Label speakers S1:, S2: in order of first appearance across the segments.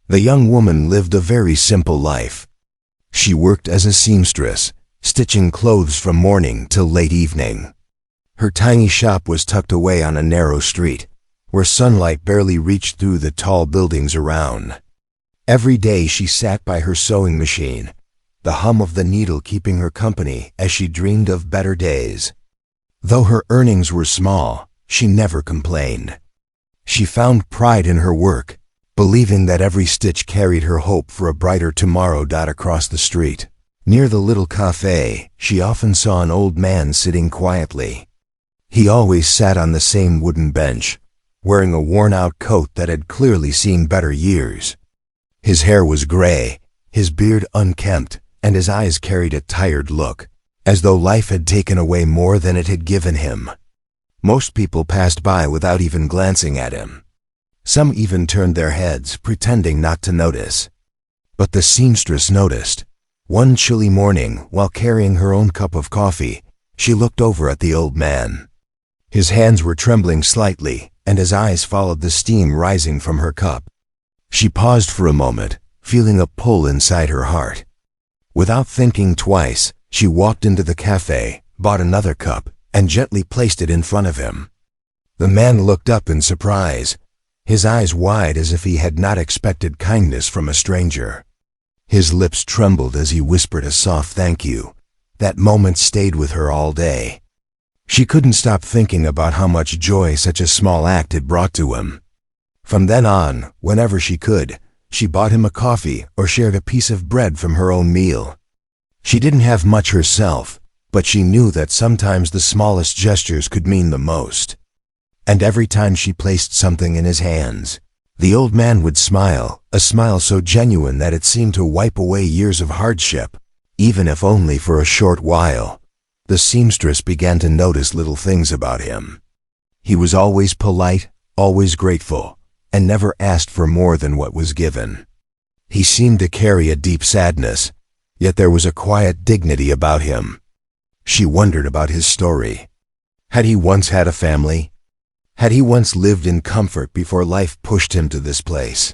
S1: The young woman lived a very simple life. She worked as a seamstress, stitching clothes from morning till late evening. Her tiny shop was tucked away on a narrow street, where sunlight barely reached through the tall buildings around. Every day she sat by her sewing machine, the hum of the needle keeping her company as she dreamed of better days. Though her earnings were small, she never complained. She found pride in her work, believing that every stitch carried her hope for a brighter tomorrow. Across the street, near the little cafe, she often saw an old man sitting quietly. He always sat on the same wooden bench, wearing a worn-out coat that had clearly seen better years. His hair was gray, his beard unkempt, and his eyes carried a tired look, as though life had taken away more than it had given him. Most people passed by without even glancing at him. Some even turned their heads, pretending not to notice. But the seamstress noticed. One chilly morning, while carrying her own cup of coffee, she looked over at the old man. His hands were trembling slightly, and his eyes followed the steam rising from her cup. She paused for a moment, feeling a pull inside her heart. Without thinking twice, she walked into the cafe, bought another cup, and gently placed it in front of him. The man looked up in surprise, his eyes wide as if he had not expected kindness from a stranger. His lips trembled as he whispered a soft thank you. That moment stayed with her all day. She couldn't stop thinking about how much joy such a small act had brought to him. From then on, whenever she could, she bought him a coffee or shared a piece of bread from her own meal. She didn't have much herself, but she knew that sometimes the smallest gestures could mean the most. And every time she placed something in his hands, the old man would smile, a smile so genuine that it seemed to wipe away years of hardship, even if only for a short while. The seamstress began to notice little things about him. He was always polite, always grateful, and never asked for more than what was given. He seemed to carry a deep sadness, yet there was a quiet dignity about him. She wondered about his story. Had he once had a family? Had he once lived in comfort before life pushed him to this place?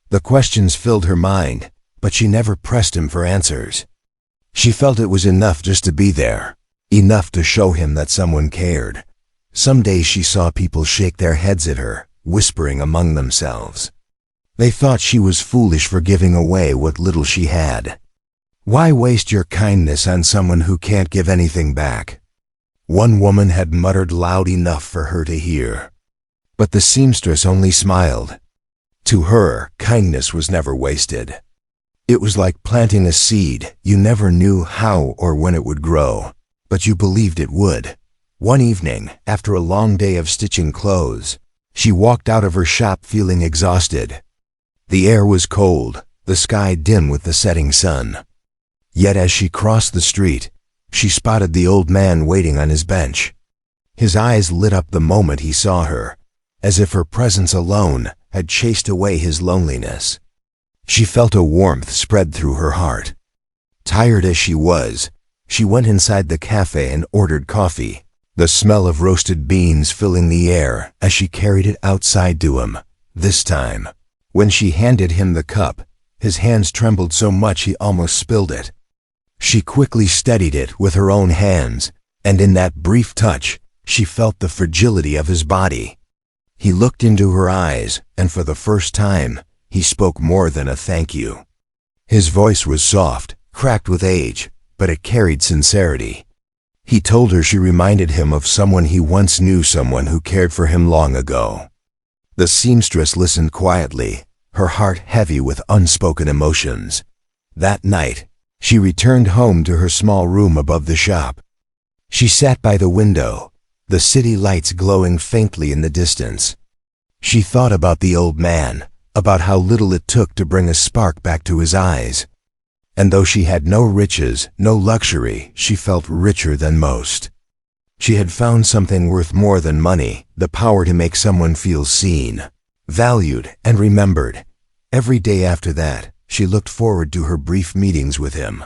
S1: The questions filled her mind, but she never pressed him for answers. She felt it was enough just to be there, enough to show him that someone cared. Some days she saw people shake their heads at her, whispering among themselves. They thought she was foolish for giving away what little she had. Why waste your kindness on someone who can't give anything back? One woman had muttered loud enough for her to hear. But the seamstress only smiled. To her, kindness was never wasted. It was like planting a seed. You never knew how or when it would grow, but you believed it would. One evening, after a long day of stitching clothes, she walked out of her shop feeling exhausted. The air was cold, the sky dim with the setting sun. Yet as she crossed the street, she spotted the old man waiting on his bench. His eyes lit up the moment he saw her, as if her presence alone had chased away his loneliness. She felt a warmth spread through her heart. Tired as she was, she went inside the cafe and ordered coffee, the smell of roasted beans filling the air as she carried it outside to him. This time, when she handed him the cup, his hands trembled so much he almost spilled it. She quickly steadied it with her own hands, and in that brief touch, she felt the fragility of his body. He looked into her eyes, and for the first time, he spoke more than a thank you. His voice was soft, cracked with age, but it carried sincerity. He told her she reminded him of someone he once knew, someone who cared for him long ago. The seamstress listened quietly, her heart heavy with unspoken emotions. That night, she returned home to her small room above the shop. She sat by the window, the city lights glowing faintly in the distance. She thought about the old man, about how little it took to bring a spark back to his eyes. And though she had no riches, no luxury, she felt richer than most. She had found something worth more than money, the power to make someone feel seen, valued, and remembered. Every day after that, she looked forward to her brief meetings with him.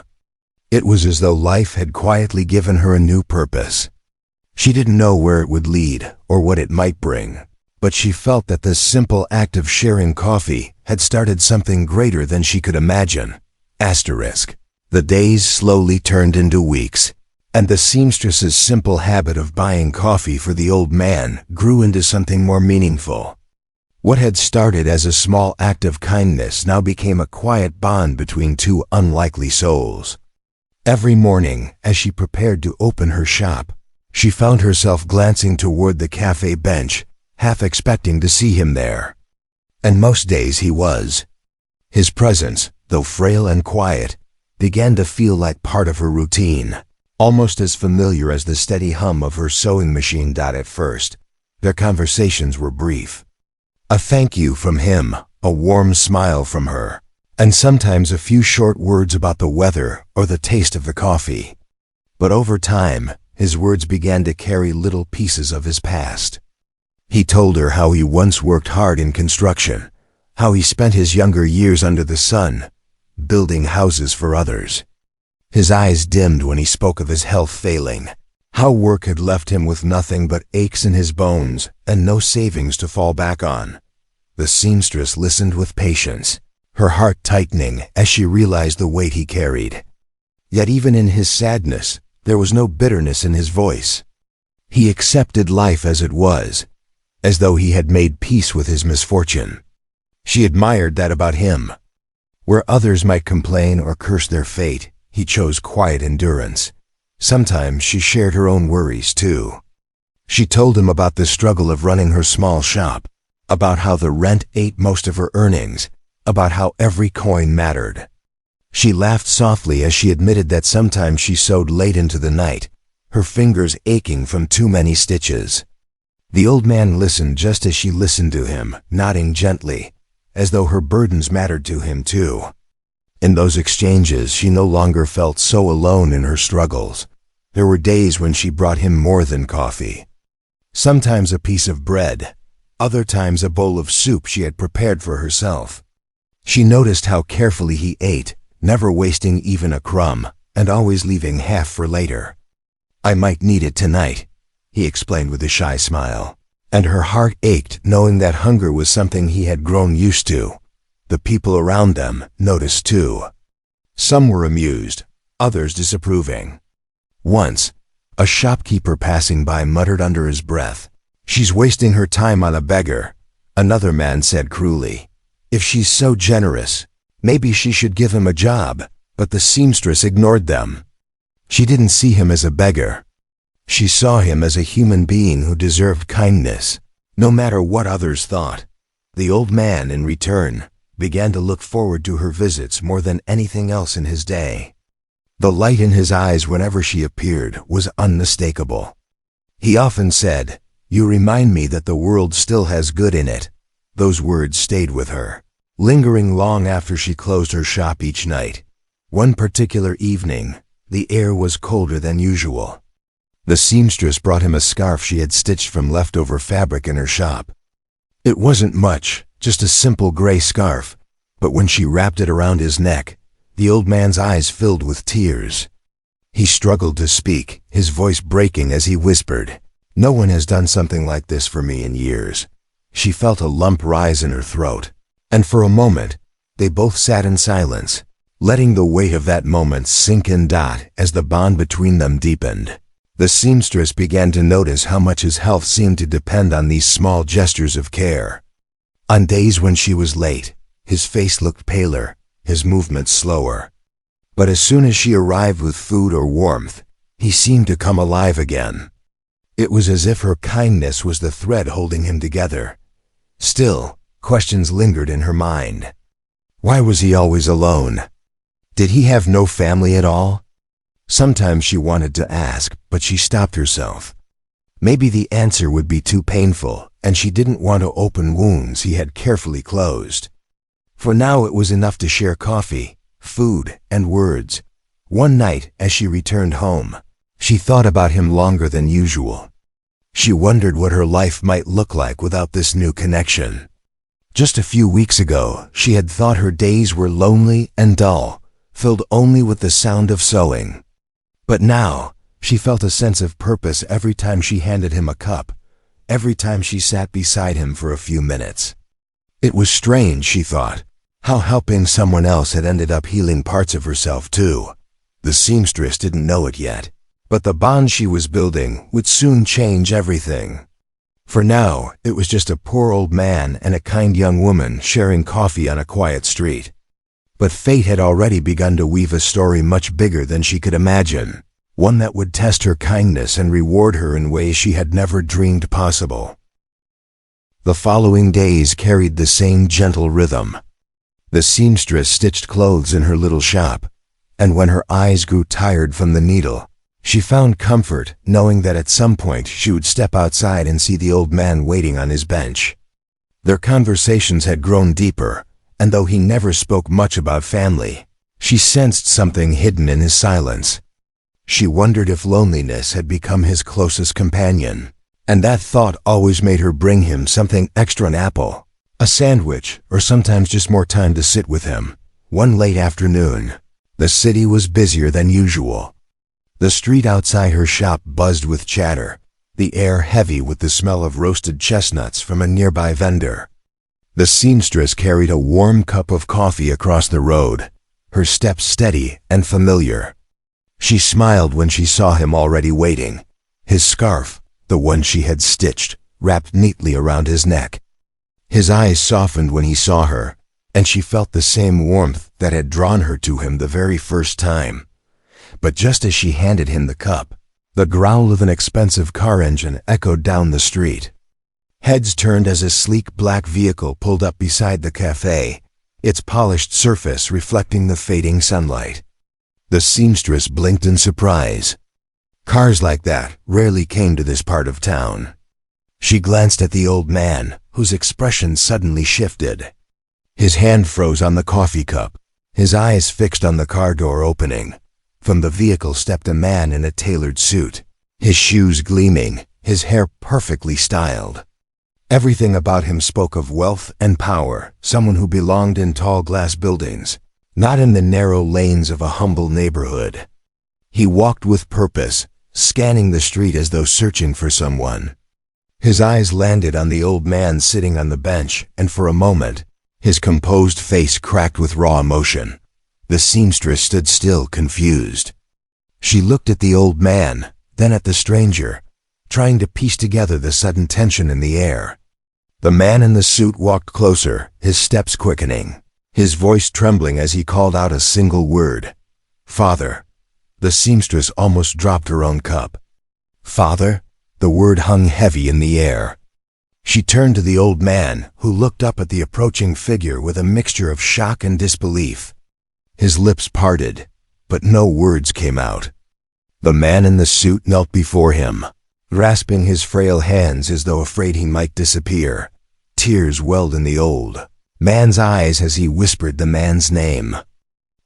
S1: It was as though life had quietly given her a new purpose. She didn't know where it would lead or what it might bring, but she felt that this simple act of sharing coffee had started something greater than she could imagine. Asterisk. The days slowly turned into weeks, and the seamstress's simple habit of buying coffee for the old man grew into something more meaningful. What had started as a small act of kindness now became a quiet bond between two unlikely souls. Every morning, as she prepared to open her shop, she found herself glancing toward the cafe bench, half expecting to see him there. And most days he was. His presence, though frail and quiet, began to feel like part of her routine, almost as familiar as the steady hum of her sewing machine. At first, their conversations were brief. A thank you from him, a warm smile from her, and sometimes a few short words about the weather or the taste of the coffee. But over time, his words began to carry little pieces of his past. He told her how he once worked hard in construction, how he spent his younger years under the sun, building houses for others. His eyes dimmed when he spoke of his health failing, how work had left him with nothing but aches in his bones and no savings to fall back on. The seamstress listened with patience, her heart tightening as she realized the weight he carried. Yet even in his sadness, there was no bitterness in his voice. He accepted life as it was, as though he had made peace with his misfortune. She admired that about him. Where others might complain or curse their fate, he chose quiet endurance. Sometimes she shared her own worries too. She told him about the struggle of running her small shop, about how the rent ate most of her earnings, about how every coin mattered. She laughed softly as she admitted that sometimes she sewed late into the night, her fingers aching from too many stitches. The old man listened just as she listened to him, nodding gently, as though her burdens mattered to him too. In those exchanges, she no longer felt so alone in her struggles. There were days when she brought him more than coffee. Sometimes a piece of bread, other times a bowl of soup she had prepared for herself. She noticed how carefully he ate, never wasting even a crumb, and always leaving half for later. "I might need it tonight," he explained with a shy smile. And her heart ached knowing that hunger was something he had grown used to. The people around them noticed too. Some were amused, others disapproving. Once, a shopkeeper passing by muttered under his breath, "She's wasting her time on a beggar." Another man said cruelly, "If she's so generous, maybe she should give him a job." But the seamstress ignored them. She didn't see him as a beggar. She saw him as a human being who deserved kindness, no matter what others thought. The old man, in return, began to look forward to her visits more than anything else in his day. The light in his eyes whenever she appeared was unmistakable. He often said, "You remind me that the world still has good in it." Those words stayed with her, lingering long after she closed her shop each night. One particular evening, the air was colder than usual. The seamstress brought him a scarf she had stitched from leftover fabric in her shop. It wasn't much, just a simple gray scarf, but when she wrapped it around his neck, the old man's eyes filled with tears. He struggled to speak, his voice breaking as he whispered, "No one has done something like this for me in years." She felt a lump rise in her throat, and for a moment, they both sat in silence, letting the weight of that moment sink in. As the bond between them deepened, the seamstress began to notice how much his health seemed to depend on these small gestures of care. On days when she was late, his face looked paler, his movements slower. But as soon as she arrived with food or warmth, he seemed to come alive again. It was as if her kindness was the thread holding him together. Still, questions lingered in her mind. Why was he always alone? Did he have no family at all? Sometimes she wanted to ask, but she stopped herself. Maybe the answer would be too painful, and she didn't want to open wounds he had carefully closed. For now it was enough to share coffee, food, and words. One night, as she returned home, she thought about him longer than usual. She wondered what her life might look like without this new connection. Just a few weeks ago, she had thought her days were lonely and dull, filled only with the sound of sewing. But now, she felt a sense of purpose every time she handed him a cup, every time she sat beside him for a few minutes. It was strange, she thought, how helping someone else had ended up healing parts of herself too. The seamstress didn't know it yet, but the bond she was building would soon change everything. For now, it was just a poor old man and a kind young woman sharing coffee on a quiet street. But fate had already begun to weave a story much bigger than she could imagine, one that would test her kindness and reward her in ways she had never dreamed possible. The following days carried the same gentle rhythm. The seamstress stitched clothes in her little shop, and when her eyes grew tired from the needle, she found comfort knowing that at some point she would step outside and see the old man waiting on his bench. Their conversations had grown deeper, and though he never spoke much about family, she sensed something hidden in his silence. She wondered if loneliness had become his closest companion, and that thought always made her bring him something extra: an apple, a sandwich, or sometimes just more time to sit with him. One late afternoon, the city was busier than usual. The street outside her shop buzzed with chatter, the air heavy with the smell of roasted chestnuts from a nearby vendor. The seamstress carried a warm cup of coffee across the road, her steps steady and familiar. She smiled when she saw him already waiting, his scarf, the one she had stitched, wrapped neatly around his neck. His eyes softened when he saw her, and she felt the same warmth that had drawn her to him the very first time. But just as she handed him the cup, the growl of an expensive car engine echoed down the street. Heads turned as a sleek black vehicle pulled up beside the cafe, its polished surface reflecting the fading sunlight. The seamstress blinked in surprise. Cars like that rarely came to this part of town. She glanced at the old man, whose expression suddenly shifted. His hand froze on the coffee cup, his eyes fixed on the car door opening. From the vehicle stepped a man in a tailored suit, his shoes gleaming, his hair perfectly styled. Everything about him spoke of wealth and power, someone who belonged in tall glass buildings, not in the narrow lanes of a humble neighborhood. He walked with purpose, scanning the street as though searching for someone. His eyes landed on the old man sitting on the bench, and for a moment, his composed face cracked with raw emotion. The seamstress stood still, confused. She looked at the old man, then at the stranger, trying to piece together the sudden tension in the air. The man in the suit walked closer, his steps quickening, his voice trembling as he called out a single word: "Father." The seamstress almost dropped her own cup. "Father?" The word hung heavy in the air. She turned to the old man, who looked up at the approaching figure with a mixture of shock and disbelief. His lips parted, but no words came out. The man in the suit knelt before him, grasping his frail hands as though afraid he might disappear. Tears welled in the old man's eyes as he whispered the man's name.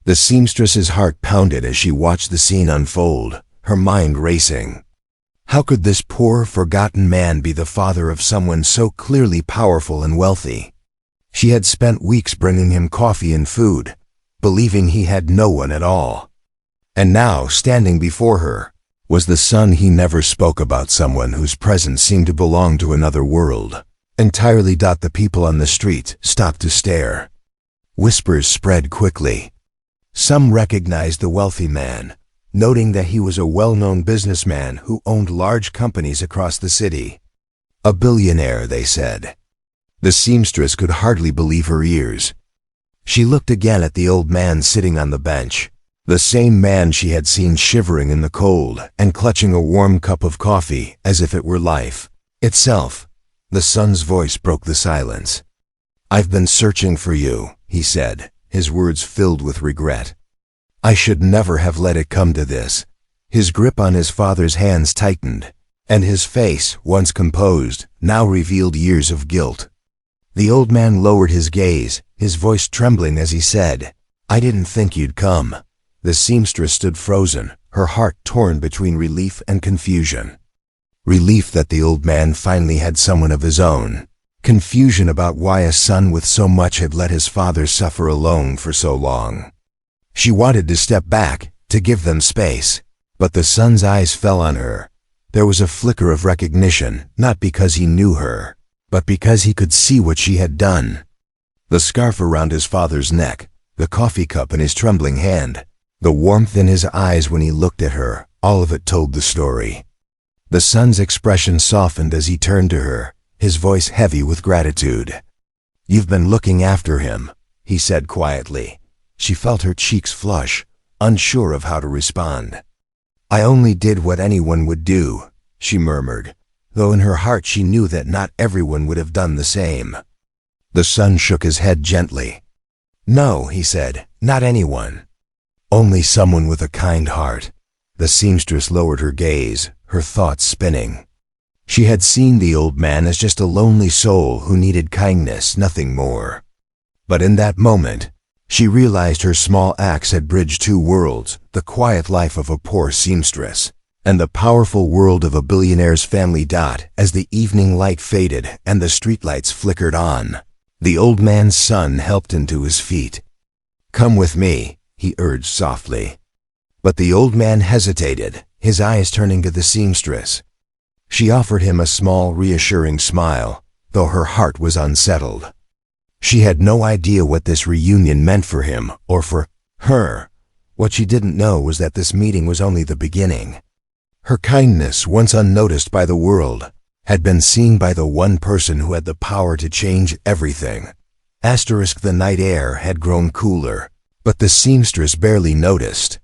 S1: The seamstress's heart pounded as she watched the scene unfold, her mind racing. How could this poor, forgotten man be the father of someone so clearly powerful and wealthy? She had spent weeks bringing him coffee and food, believing he had no one at all. And now, standing before her, was the son he never spoke about, someone whose presence seemed to belong to another world. Entirely. The people on the street stopped to stare. Whispers spread quickly. Some recognized the wealthy man, noting that he was a well-known businessman who owned large companies across the city. A billionaire, they said. The seamstress could hardly believe her ears. She looked again at the old man sitting on the bench, the same man she had seen shivering in the cold and clutching a warm cup of coffee as if it were life itself. The son's voice broke the silence. "I've been searching for you," he said, his words filled with regret. "I should never have let it come to this." His grip on his father's hands tightened, and his face, once composed, now revealed years of guilt. The old man lowered his gaze, his voice trembling as he said, "I didn't think you'd come." The seamstress stood frozen, her heart torn between relief and confusion. Relief that the old man finally had someone of his own. Confusion about why a son with so much had let his father suffer alone for so long. She wanted to step back, to give them space, but the son's eyes fell on her. There was a flicker of recognition, not because he knew her, but because he could see what she had done. The scarf around his father's neck, the coffee cup in his trembling hand, the warmth in his eyes when he looked at her, all of it told the story. The son's expression softened as he turned to her, his voice heavy with gratitude. "You've been looking after him," he said quietly. She felt her cheeks flush, unsure of how to respond. "I only did what anyone would do," she murmured, though in her heart she knew that not everyone would have done the same. The son shook his head gently. "No," he said, "not anyone. Only someone with a kind heart." The seamstress lowered her gaze, her thoughts spinning. She had seen the old man as just a lonely soul who needed kindness, nothing more. But in that moment, she realized her small acts had bridged two worlds, the quiet life of a poor seamstress, and the powerful world of a billionaire's family. As the evening light faded and the streetlights flickered on, the old man's son helped him to his feet. "Come with me," he urged softly. But the old man hesitated, his eyes turning to the seamstress. She offered him a small, reassuring smile, though her heart was unsettled. She had no idea what this reunion meant for him or for her. What she didn't know was that this meeting was only the beginning. Her kindness, once unnoticed by the world, had been seen by the one person who had the power to change everything. The night air had grown cooler, but the seamstress barely noticed.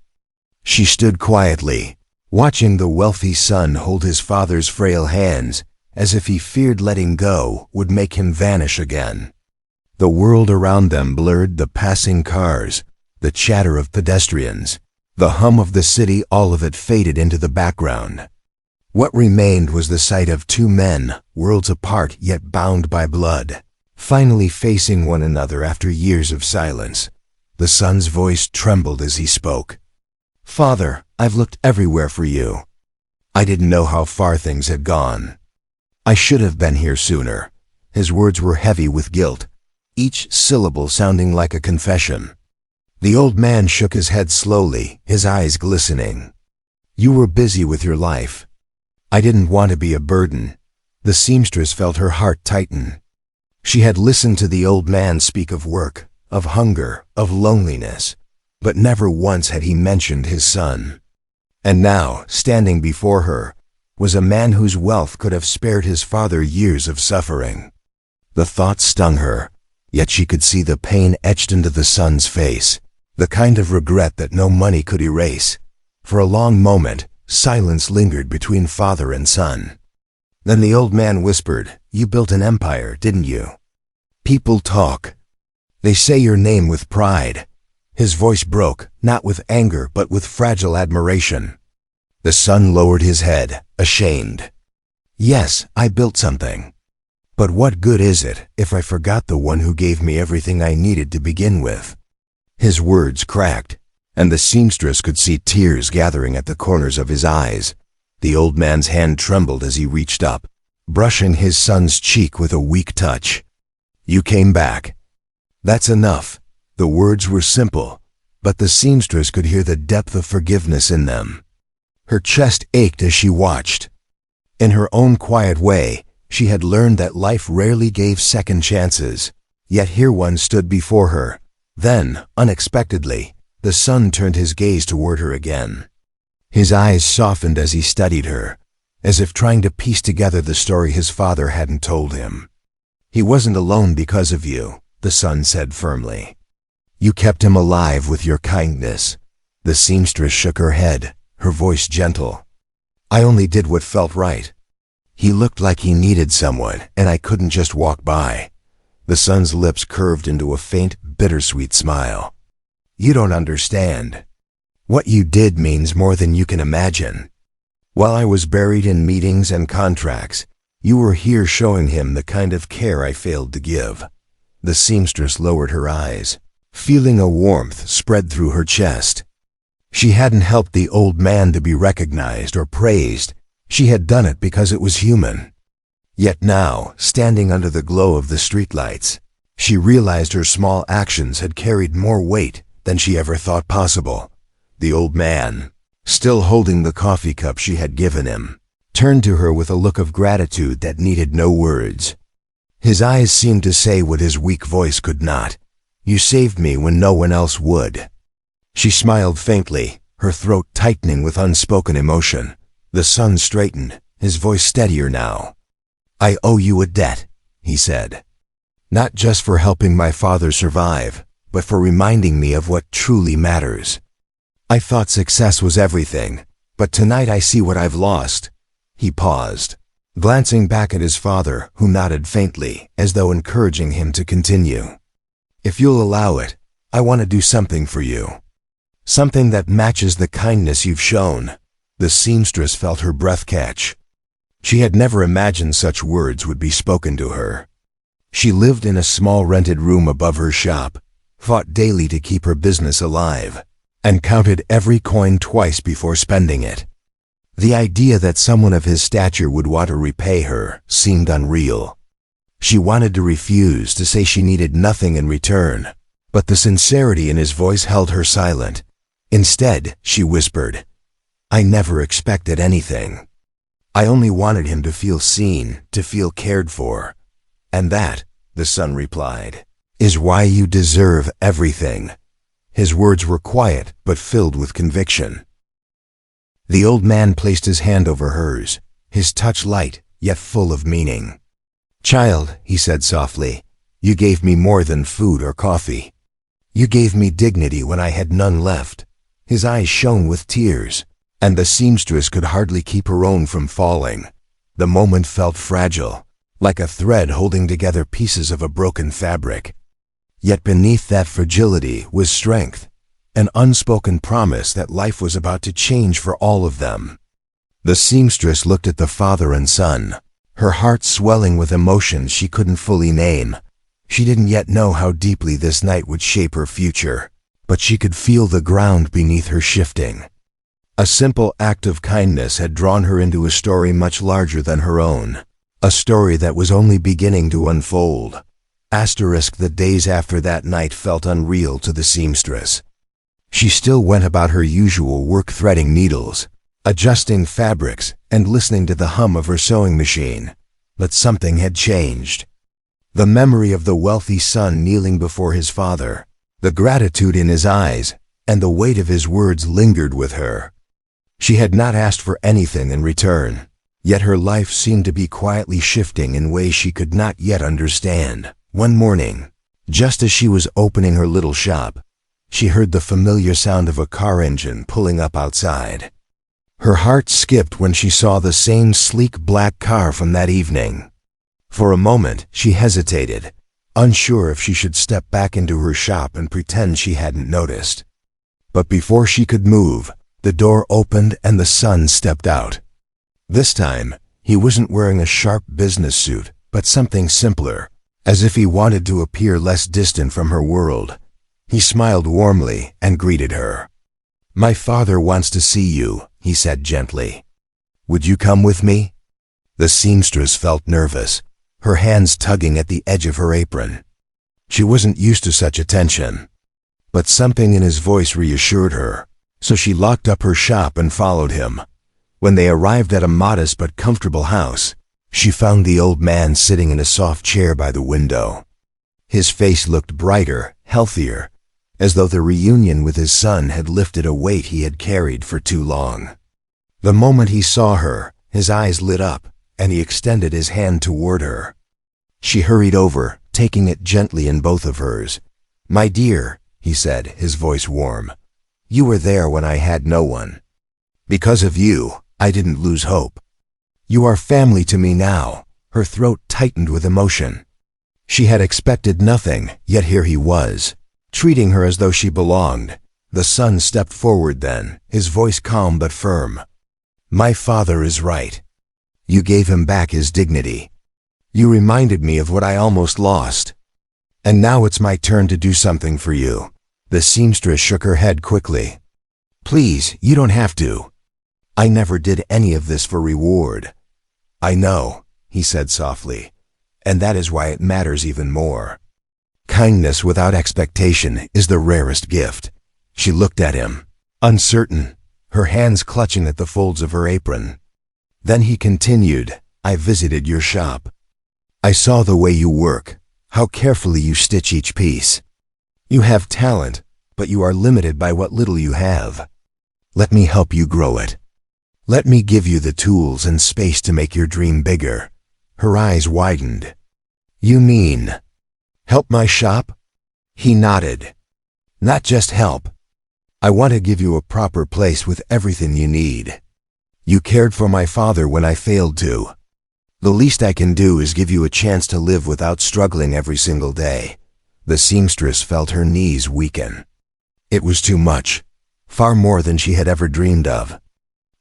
S1: She stood quietly, watching the wealthy son hold his father's frail hands, as if he feared letting go would make him vanish again. The world around them blurred, the passing cars, the chatter of pedestrians, the hum of the city, all of it faded into the background. What remained was the sight of two men, worlds apart yet bound by blood, finally facing one another after years of silence. The son's voice trembled as he spoke. "Father, I've looked everywhere for you. I didn't know how far things had gone. I should have been here sooner." His words were heavy with guilt, each syllable sounding like a confession. The old man shook his head slowly, his eyes glistening. "You were busy with your life. I didn't want to be a burden." The seamstress felt her heart tighten. She had listened to the old man speak of work, of hunger, of loneliness, but never once had he mentioned his son. And now, standing before her, was a man whose wealth could have spared his father years of suffering. The thought stung her, yet she could see the pain etched into the son's face, the kind of regret that no money could erase. For a long moment, silence lingered between father and son. Then the old man whispered, "You built an empire, didn't you? People talk. They say your name with pride." His voice broke, not with anger but with fragile admiration. The son lowered his head, ashamed. "Yes, I built something. But what good is it if I forgot the one who gave me everything I needed to begin with?" His words cracked, and the seamstress could see tears gathering at the corners of his eyes. The old man's hand trembled as he reached up, brushing his son's cheek with a weak touch. "You came back. That's enough." The words were simple, but the seamstress could hear the depth of forgiveness in them. Her chest ached as she watched. In her own quiet way, she had learned that life rarely gave second chances, yet here one stood before her. Then, unexpectedly, the son turned his gaze toward her again. His eyes softened as he studied her, as if trying to piece together the story his father hadn't told him. "He wasn't alone because of you," the son said firmly. "You kept him alive with your kindness." The seamstress shook her head, her voice gentle. "I only did what felt right. He looked like he needed someone, and I couldn't just walk by." The son's lips curved into a faint, bittersweet smile. "You don't understand. What you did means more than you can imagine. While I was buried in meetings and contracts, you were here showing him the kind of care I failed to give." The seamstress lowered her eyes, feeling a warmth spread through her chest. She hadn't helped the old man to be recognized or praised. She had done it because it was human. Yet now, standing under the glow of the streetlights, she realized her small actions had carried more weight than she ever thought possible. The old man, still holding the coffee cup she had given him, turned to her with a look of gratitude that needed no words. His eyes seemed to say what his weak voice could not. You saved me when no one else would. She smiled faintly, her throat tightening with unspoken emotion. The son straightened, his voice steadier now. I owe you a debt, he said. Not just for helping my father survive, but for reminding me of what truly matters. I thought success was everything, but tonight I see what I've lost. He paused, glancing back at his father, who nodded faintly, as though encouraging him to continue. If you'll allow it, I want to do something for you. Something that matches the kindness you've shown. The seamstress felt her breath catch. She had never imagined such words would be spoken to her. She lived in a small rented room above her shop, fought daily to keep her business alive, and counted every coin twice before spending it. The idea that someone of his stature would want to repay her seemed unreal. She wanted to refuse, to say she needed nothing in return, but the sincerity in his voice held her silent. Instead, she whispered, I never expected anything. I only wanted him to feel seen, to feel cared for. And that, the son replied, is why you deserve everything. His words were quiet, but filled with conviction. The old man placed his hand over hers, his touch light, yet full of meaning. Child, he said softly, you gave me more than food or coffee. You gave me dignity when I had none left. His eyes shone with tears, and the seamstress could hardly keep her own from falling. The moment felt fragile, like a thread holding together pieces of a broken fabric. Yet beneath that fragility was strength, an unspoken promise that life was about to change for all of them. The seamstress looked at the father and son, her heart swelling with emotions she couldn't fully name. She didn't yet know how deeply this night would shape her future, but she could feel the ground beneath her shifting. A simple act of kindness had drawn her into a story much larger than her own, a story that was only beginning to unfold. The days after that night felt unreal to the seamstress. She still went about her usual work, threading needles, adjusting fabrics, and listening to the hum of her sewing machine. But something had changed. The memory of the wealthy son kneeling before his father, the gratitude in his eyes, and the weight of his words lingered with her. She had not asked for anything in return, yet her life seemed to be quietly shifting in ways she could not yet understand. One morning, just as she was opening her little shop, she heard the familiar sound of a car engine pulling up outside. Her heart skipped when she saw the same sleek black car from that evening. For a moment, she hesitated, unsure if she should step back into her shop and pretend she hadn't noticed. But before she could move, the door opened and the son stepped out. This time, he wasn't wearing a sharp business suit, but something simpler, as if he wanted to appear less distant from her world. He smiled warmly and greeted her. My father wants to see you, he said gently. Would you come with me? The seamstress felt nervous, her hands tugging at the edge of her apron. She wasn't used to such attention, but something in his voice reassured her, so she locked up her shop and followed him. When they arrived at a modest but comfortable house, she found the old man sitting in a soft chair by the window. His face looked brighter, healthier, as though the reunion with his son had lifted a weight he had carried for too long. The moment he saw her, his eyes lit up, and he extended his hand toward her. She hurried over, taking it gently in both of hers. My dear, he said, his voice warm, you were there when I had no one. Because of you, I didn't lose hope. You are family to me now. Her throat tightened with emotion. She had expected nothing, yet here he was, treating her as though she belonged. The son stepped forward then, his voice calm but firm. My father is right. You gave him back his dignity. You reminded me of what I almost lost. And now it's my turn to do something for you. The seamstress shook her head quickly. Please, you don't have to. I never did any of this for reward. I know, he said softly, and that is why it matters even more. Kindness without expectation is the rarest gift. She looked at him, uncertain, her hands clutching at the folds of her apron. Then he continued, I visited your shop. I saw the way you work, how carefully you stitch each piece. You have talent, but you are limited by what little you have. Let me help you grow it. Let me give you the tools and space to make your dream bigger." Her eyes widened. "You mean help my shop?" He nodded. "Not just help. I want to give you a proper place with everything you need. You cared for my father when I failed to. The least I can do is give you a chance to live without struggling every single day." The seamstress felt her knees weaken. It was too much, far more than she had ever dreamed of.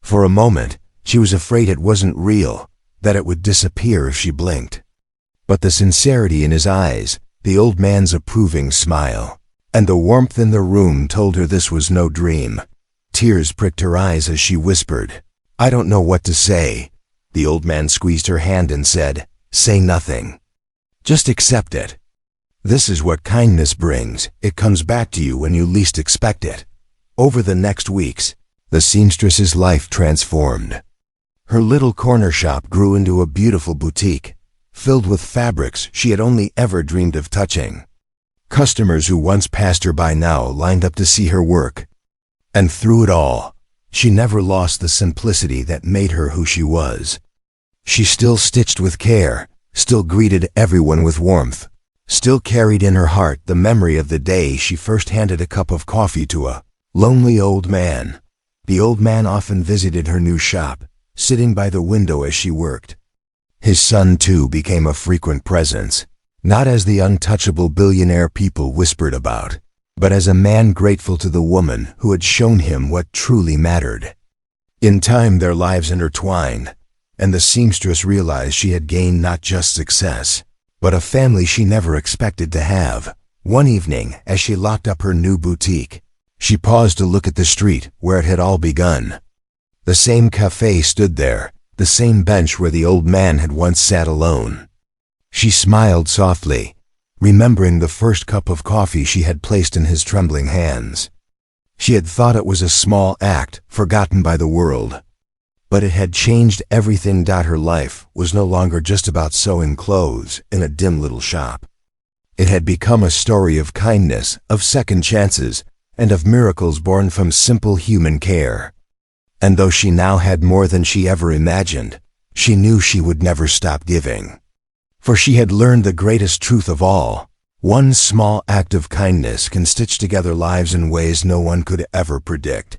S1: For a moment, she was afraid it wasn't real, that it would disappear if she blinked. But the sincerity in his eyes, the old man's approving smile, and the warmth in the room told her this was no dream. Tears pricked her eyes as she whispered, "I don't know what to say." The old man squeezed her hand and said, "Say nothing. Just accept it. This is what kindness brings. It comes back to you when you least expect it." Over the next weeks, the seamstress's life transformed. Her little corner shop grew into a beautiful boutique, filled with fabrics she had only ever dreamed of touching. Customers who once passed her by now lined up to see her work. And through it all, she never lost the simplicity that made her who she was. She still stitched with care, still greeted everyone with warmth, still carried in her heart the memory of the day she first handed a cup of coffee to a lonely old man. The old man often visited her new shop, sitting by the window as she worked. His son, too, became a frequent presence, not as the untouchable billionaire people whispered about, but as a man grateful to the woman who had shown him what truly mattered. In time, their lives intertwined, and the seamstress realized she had gained not just success, but a family she never expected to have. One evening, as she locked up her new boutique, she paused to look at the street where it had all begun. The same cafe stood there, the same bench where the old man had once sat alone. She smiled softly, remembering the first cup of coffee she had placed in his trembling hands. She had thought it was a small act, forgotten by the world. But it had changed everything. Her life was no longer just about sewing clothes in a dim little shop. It had become a story of kindness, of second chances, and of miracles born from simple human care. And though she now had more than she ever imagined, she knew she would never stop giving. For she had learned the greatest truth of all: one small act of kindness can stitch together lives in ways no one could ever predict.